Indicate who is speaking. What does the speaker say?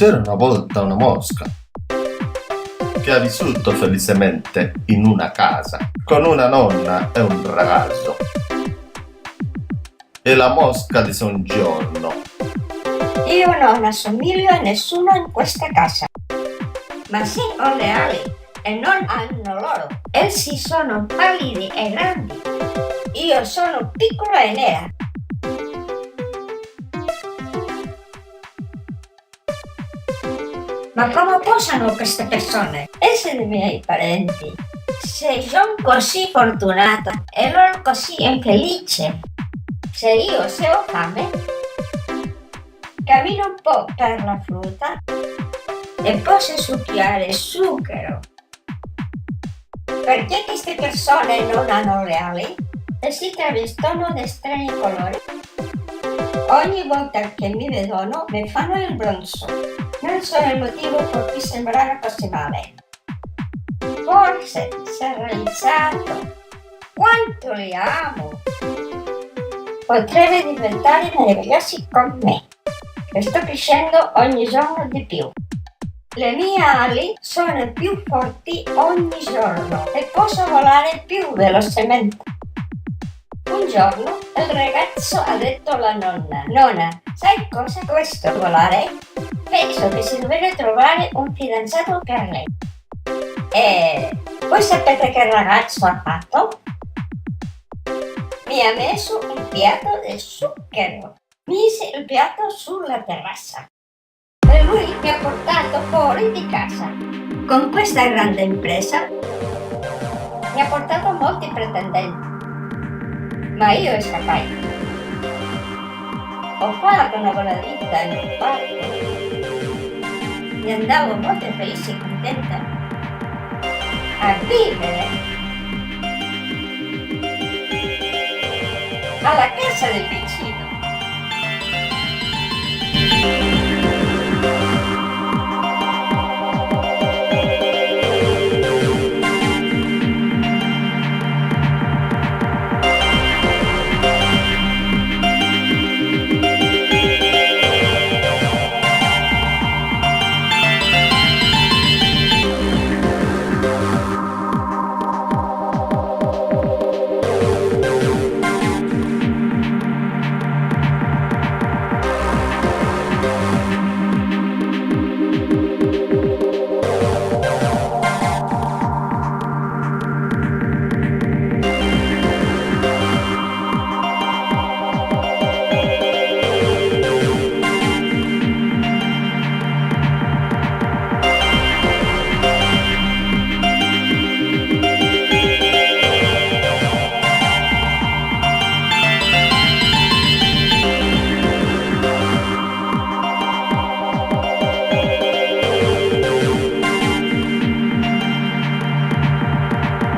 Speaker 1: C'era una volta una mosca che ha vissuto felicemente in una casa con una nonna e un ragazzo. E la mosca disse un giorno:
Speaker 2: Io non assomiglio a nessuno in questa casa, ma sì ho le ali e non hanno loro. Essi sono pallidi e grandi. Io sono piccola e nera. Ma come possono queste persone essere miei parenti se sono così fortunata e loro così infelice? Se io se ho fame, cammino un po' per la frutta e posso succhiare zucchero. Perché queste persone non hanno le ali e si travestono di strani colori? Ogni volta che mi vedono mi fanno il bronzo. Non so il motivo per cui sembrare così male. Forse si è realizzato quanto li amo. Potrebbe diventare meravigliosi con me, che sto crescendo ogni giorno di più. Le mie ali sono più forti ogni giorno e posso volare più velocemente. Un giorno il ragazzo ha detto alla nonna: Nonna, sai cosa è questo volare? Penso che si dovrebbe trovare un fidanzato per lei. E voi sapete che il ragazzo ha fatto? Mi ha messo un piatto di zucchero. Mise il piatto sulla terrazza e lui mi ha portato fuori di casa. Con questa grande impresa mi ha portato molti pretendenti, ma io scappai. Ho fatto una buona vita in un parco. Mi andavo molto felice e contenta a vivere alla casa del vicino.